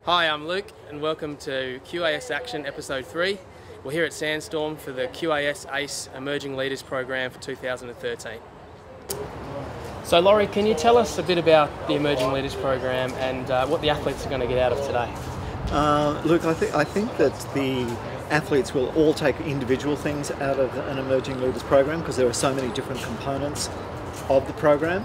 Hi, I'm Luke and welcome to QAS Action Episode 3. We're here at Sandstorm for the QAS ACE Emerging Leaders Program for 2013. So Laurie, can you tell us a bit about the Emerging Leaders Program and what the athletes are going to get out of today? Luke, I think that the athletes will all take individual things out of an Emerging Leaders Program because there are so many different components of the program.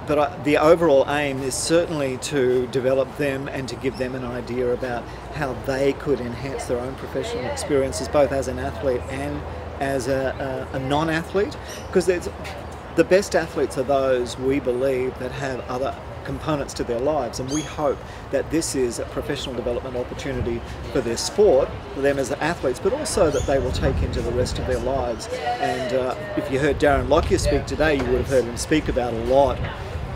But the overall aim is certainly to develop them and to give them an idea about how they could enhance their own professional experiences, both as an athlete and as a non-athlete. Because the best athletes are those, we believe, that have other components to their lives, and we hope that this is a professional development opportunity for their sport, for them as athletes, but also that they will take into the rest of their lives. And if you heard Darren Lockyer speak today, you would have heard him speak about a lot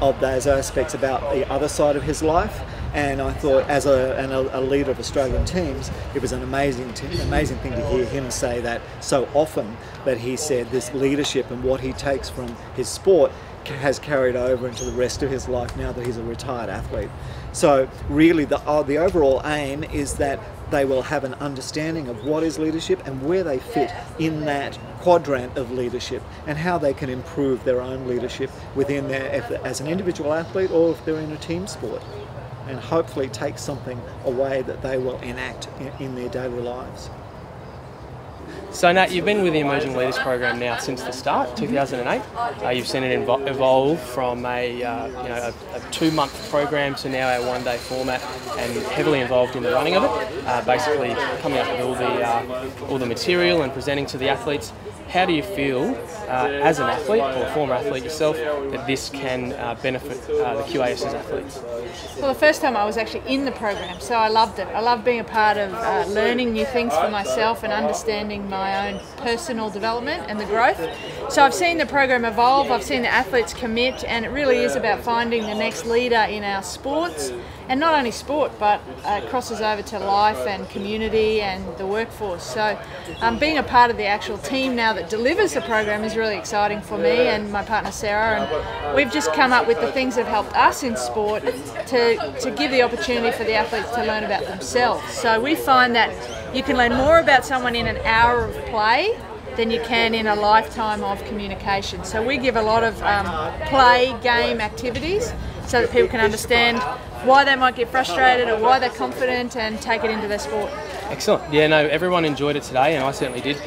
of those aspects about the other side of his life. And I thought, as a leader of Australian teams, it was an amazing thing to hear him say that so often, that he said this leadership and what he takes from his sport has carried over into the rest of his life now that he's a retired athlete. So really the overall aim is that they will have an understanding of what is leadership and where they fit in that quadrant of leadership and how they can improve their own leadership within their effort as an individual athlete or if they're in a team sport, and hopefully take something away that they will enact in their daily lives. So Nat, you've been with the Emerging Leaders Program now since the start, 2008. You've seen it evolve from a 2-month program to now our 1-day format, and heavily involved in the running of it. Basically, coming up with all the material and presenting to the athletes. How do you feel, as an athlete or a former athlete yourself, that this can benefit the QAS's athletes? Well, the first time I was actually in the program, so I loved it. I loved being a part of learning new things for myself and understanding my own personal development and the growth. So I've seen the program evolve, I've seen the athletes commit, and it really is about finding the next leader in our sports. And not only sport, but it crosses over to life and community and the workforce. So being a part of the actual team now that delivers the program is really exciting for me and my partner Sarah. And we've just come up with the things that have helped us in sport to give the opportunity for the athletes to learn about themselves. So we find that you can learn more about someone in an hour of play than you can in a lifetime of communication. So we give a lot of play, game activities so that people can understand why they might get frustrated or why they're confident and take it into their sport. Excellent. Yeah, no, everyone enjoyed it today, and I certainly did.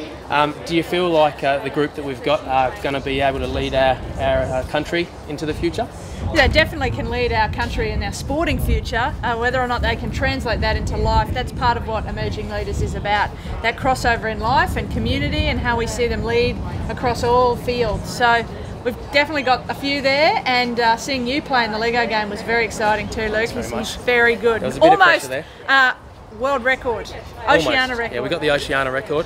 Do you feel like the group that we've got are going to be able to lead our country into the future? They definitely can lead our country in our sporting future. Whether or not they can translate that into life, that's part of what Emerging Leaders is about. That crossover in life and community and how we see them lead across all fields. So we've definitely got a few there, and seeing you play in the Lego game was very exciting too, Luke. He's very good. There was a bit of pressure there. World record. Oceania record. Yeah, we got the Oceania record.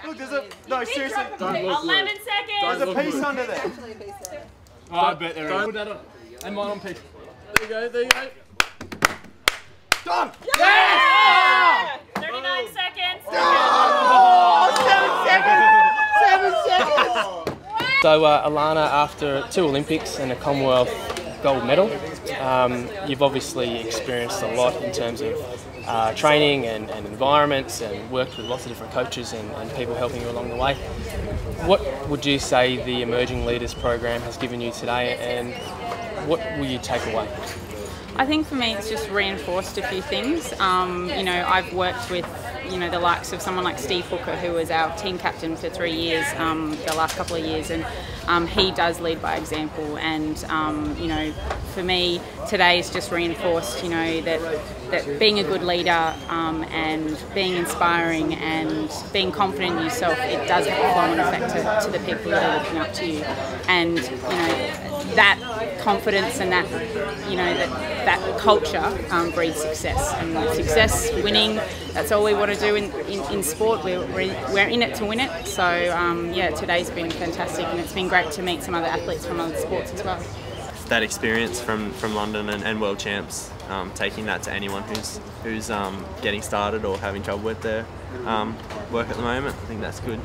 Look, no, seriously, don't look. 11 seconds. There's a piece under there. Oh, I bet there is. Put that on. And mine on piece. There you go. Done! Yeah! 39 seconds. Oh, 7 seconds! 7 seconds! So Alana, after 2 Olympics and a Commonwealth gold medal, you've obviously experienced a lot in terms of training and environments, and worked with lots of different coaches and people helping you along the way. What would you say the Emerging Leaders Program has given you today, and what will you take away? I think for me it's just reinforced a few things. I've worked with the likes of someone like Steve Hooker, who was our team captain for 3 years, the last couple of years, and he does lead by example. And for me today's just reinforced that being a good leader and being inspiring and being confident in yourself, it does have a flow-on effect to the people that are looking up to you. And that confidence and that culture breeds success, and success, winning, that's all we want to do in sport. We're in it to win it. So today's been fantastic, and it's been great to meet some other athletes from other sports as well. That experience from London and World Champs, taking that to anyone who's getting started or having trouble with their work at the moment, I think that's good.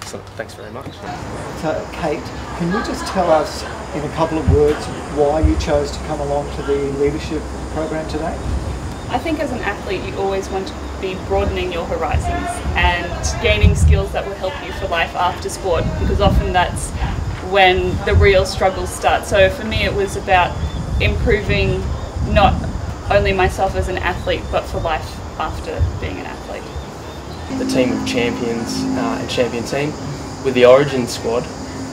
Excellent. Thanks very much. So, Cate, can you just tell us in a couple of words why you chose to come along to the leadership program today? I think as an athlete you always want to be broadening your horizons and gaining skills that will help you for life after sport, because often that's when the real struggles start. So for me it was about improving not only myself as an athlete but for life after being an athlete. The team of champions and champion team with the Origin squad,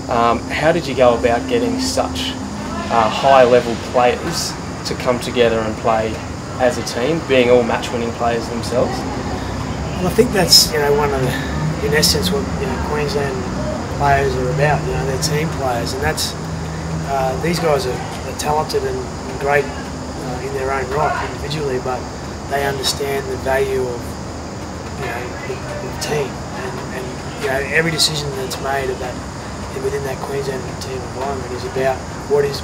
how did you go about getting such high level players to come together and play as a team, being all match winning players themselves? Well, I think that's one of the, in essence, what Queensland players are about. They're team players, and that's these guys are talented and great in their own right individually, but they understand the value of the team, and every decision that's made about within that Queensland team environment is about what is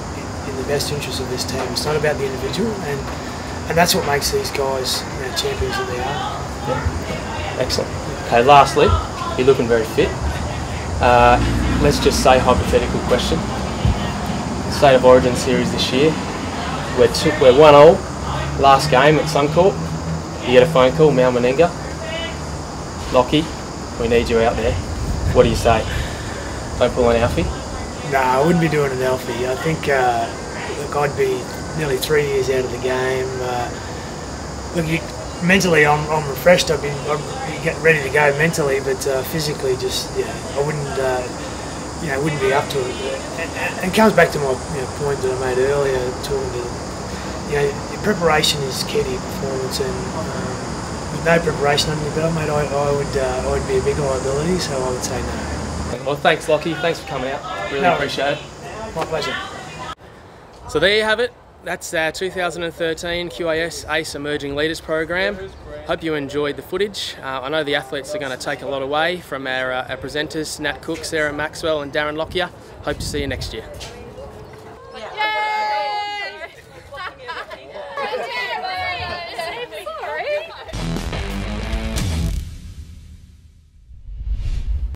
in the best interest of this team. It's not about the individual, and that's what makes these guys champions that they are. Yeah. Excellent. Okay, lastly, you're looking very fit. Let's just say hypothetical question. State of Origin series this year. We're 1-1, last game at Suncorp. You get a phone call, Mal Meninga. Lockie, we need you out there. What do you say? Don't pull an Alfie? No, I wouldn't be doing an Alfie. I think look, I'd be nearly 3 years out of the game. Mentally I'm refreshed. I'd be getting ready to go mentally, but physically just I wouldn't be up to it. And it comes back to my point that I made earlier, talking to your preparation is key to your performance, and with no preparation under your belt, mate, I would be a big liability. So I would say no. Well, thanks, Lockie. Thanks for coming out. Really appreciate it. My pleasure. So there you have it. That's our 2013 QAS ACE Emerging Leaders Program. Hope you enjoyed the footage. I know the athletes are going to take a lot away from our presenters, Nat Cook, Sarah Maxwell and Darren Lockyer. Hope to see you next year.